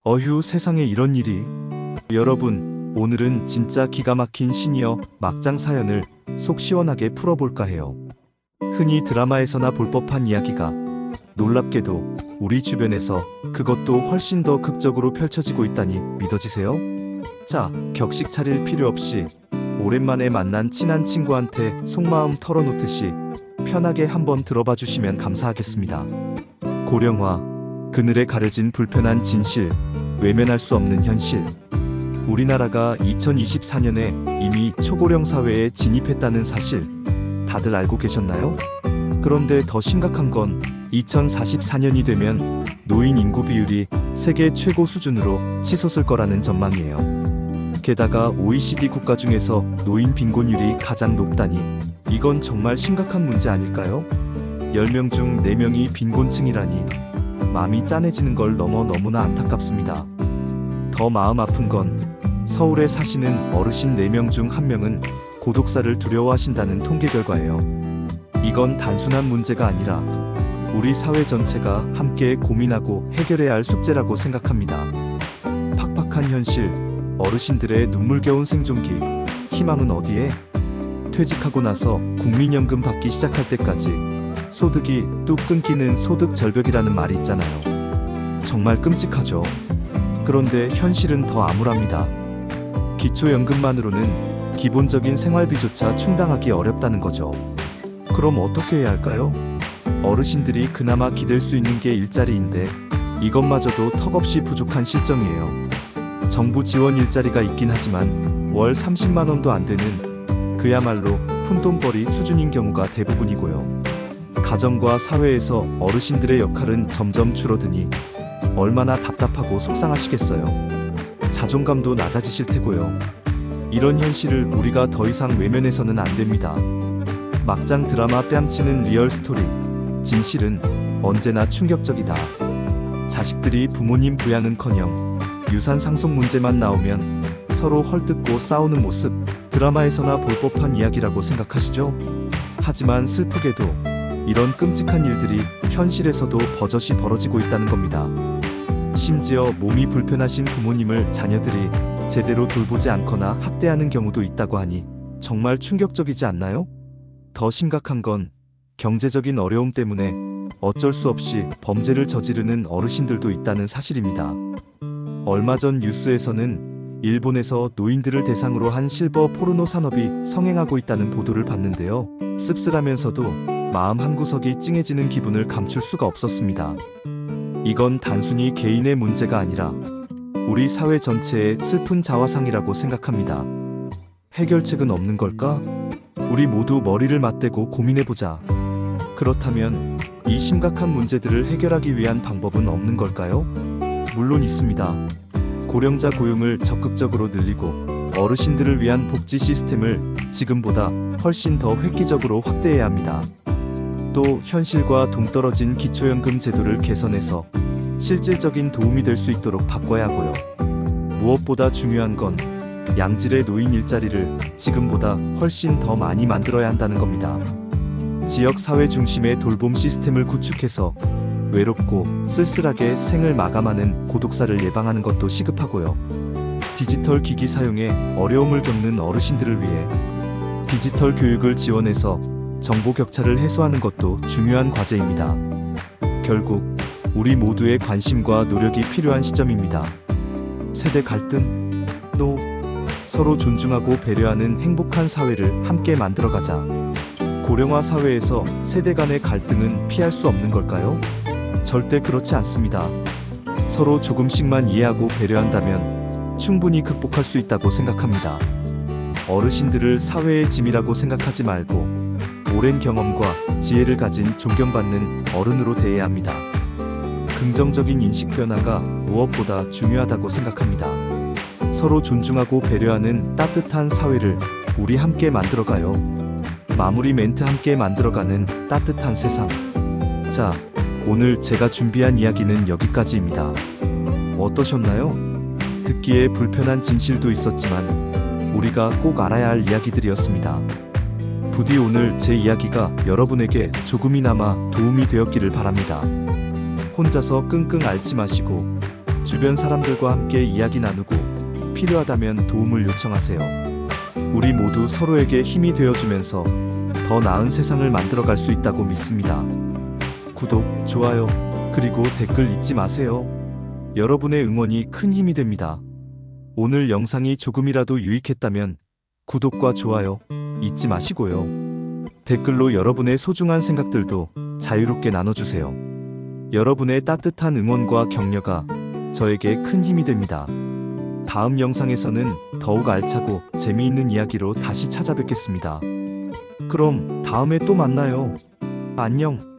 어휴, 세상에 이런 일이. 여러분, 오늘은 진짜 기가 막힌 시니어 막장 사연을 속 시원하게 풀어볼까 해요. 흔히 드라마에서나 볼 법한 이야기가 놀랍게도 우리 주변에서 그것도 훨씬 더 극적으로 펼쳐지고 있다니 믿어지세요? 자, 격식 차릴 필요 없이 오랜만에 만난 친한 친구한테 속마음 털어놓듯이 편하게 한번 들어봐 주시면 감사하겠습니다. 고령화, 그늘에 가려진 불편한 진실, 외면할 수 없는 현실. 우리나라가 2024년에 이미 초고령 사회에 진입했다는 사실 다들 알고 계셨나요? 그런데 더 심각한 건 2044년이 되면 노인 인구 비율이 세계 최고 수준으로 치솟을 거라는 전망이에요. 게다가 OECD 국가 중에서 노인 빈곤율이 가장 높다니 이건 정말 심각한 문제 아닐까요? 10명 중 4명이 빈곤층이라니 마음이 짠해지는 걸 넘어 너무나 안타깝습니다. 더 마음 아픈 건 서울에 사시는 어르신 4명 중 1명은 고독사를 두려워하신다는 통계 결과예요. 이건 단순한 문제가 아니라 우리 사회 전체가 함께 고민하고 해결해야 할 숙제라고 생각합니다. 팍팍한 현실, 어르신들의 눈물겨운 생존기, 희망은 어디에? 퇴직하고 나서 국민연금 받기 시작할 때까지 소득이 뚝 끊기는 소득 절벽이라는 말이 있잖아요. 정말 끔찍하죠. 그런데 현실은 더 암울합니다. 기초연금만으로는 기본적인 생활비조차 충당하기 어렵다는 거죠. 그럼 어떻게 해야 할까요? 어르신들이 그나마 기댈 수 있는 게 일자리인데 이것마저도 턱없이 부족한 실정이에요. 정부 지원 일자리가 있긴 하지만 월 30만 원도 안 되는 그야말로 푼돈벌이 수준인 경우가 대부분이고요. 가정과 사회에서 어르신들의 역할은 점점 줄어드니 얼마나 답답하고 속상하시겠어요. 자존감도 낮아지실 테고요. 이런 현실을 우리가 더 이상 외면해서는 안 됩니다. 막장 드라마 뺨치는 리얼 스토리, 진실은 언제나 충격적이다. 자식들이 부모님 부양은커녕 유산 상속 문제만 나오면 서로 헐뜯고 싸우는 모습, 드라마에서나 볼 법한 이야기라고 생각하시죠? 하지만 슬프게도 이런 끔찍한 일들이 현실에서도 버젓이 벌어지고 있다는 겁니다. 심지어 몸이 불편하신 부모님을 자녀들이 제대로 돌보지 않거나 학대하는 경우도 있다고 하니 정말 충격적이지 않나요? 더 심각한 건 경제적인 어려움 때문에 어쩔 수 없이 범죄를 저지르는 어르신들도 있다는 사실입니다. 얼마 전 뉴스에서는 일본에서 노인들을 대상으로 한 실버 포르노 산업이 성행하고 있다는 보도를 봤는데요. 씁쓸하면서도 마음 한구석이 찡해지는 기분을 감출 수가 없었습니다. 이건 단순히 개인의 문제가 아니라 우리 사회 전체의 슬픈 자화상이라고 생각합니다. 해결책은 없는 걸까? 우리 모두 머리를 맞대고 고민해보자. 그렇다면 이 심각한 문제들을 해결하기 위한 방법은 없는 걸까요? 물론 있습니다. 고령자 고용을 적극적으로 늘리고 어르신들을 위한 복지 시스템을 지금보다 훨씬 더 획기적으로 확대해야 합니다. 또 현실과 동떨어진 기초연금 제도를 개선해서 실질적인 도움이 될 수 있도록 바꿔야 하고요. 무엇보다 중요한 건 양질의 노인 일자리를 지금보다 훨씬 더 많이 만들어야 한다는 겁니다. 지역 사회 중심의 돌봄 시스템을 구축해서 외롭고 쓸쓸하게 생을 마감하는 고독사를 예방하는 것도 시급하고요. 디지털 기기 사용에 어려움을 겪는 어르신들을 위해 디지털 교육을 지원해서 정보 격차를 해소하는 것도 중요한 과제입니다. 결국 우리 모두의 관심과 노력이 필요한 시점입니다. 세대 갈등? NO! 서로 존중하고 배려하는 행복한 사회를 함께 만들어가자. 고령화 사회에서 세대 간의 갈등은 피할 수 없는 걸까요? 절대 그렇지 않습니다. 서로 조금씩만 이해하고 배려한다면 충분히 극복할 수 있다고 생각합니다. 어르신들을 사회의 짐이라고 생각하지 말고 오랜 경험과 지혜를 가진 존경받는 어른으로 대해야 합니다. 긍정적인 인식 변화가 무엇보다 중요하다고 생각합니다. 서로 존중하고 배려하는 따뜻한 사회를 우리 함께 만들어가요. 마무리 멘트 함께 만들어가는 따뜻한 세상. 자, 오늘 제가 준비한 이야기는 여기까지입니다. 어떠셨나요? 듣기에 불편한 진실도 있었지만 우리가 꼭 알아야 할 이야기들이었습니다. 부디 오늘 제 이야기가 여러분에게 조금이나마 도움이 되었기를 바랍니다. 혼자서 끙끙 앓지 마시고 주변 사람들과 함께 이야기 나누고 필요하다면 도움을 요청하세요. 우리 모두 서로에게 힘이 되어주면서 더 나은 세상을 만들어갈 수 있다고 믿습니다. 구독, 좋아요, 그리고 댓글 잊지 마세요. 여러분의 응원이 큰 힘이 됩니다. 오늘 영상이 조금이라도 유익했다면 구독과 좋아요 잊지 마시고요. 댓글로 여러분의 소중한 생각들도 자유롭게 나눠주세요. 여러분의 따뜻한 응원과 격려가 저에게 큰 힘이 됩니다. 다음 영상에서는 더욱 알차고 재미있는 이야기로 다시 찾아뵙겠습니다. 그럼 다음에 또 만나요. 안녕.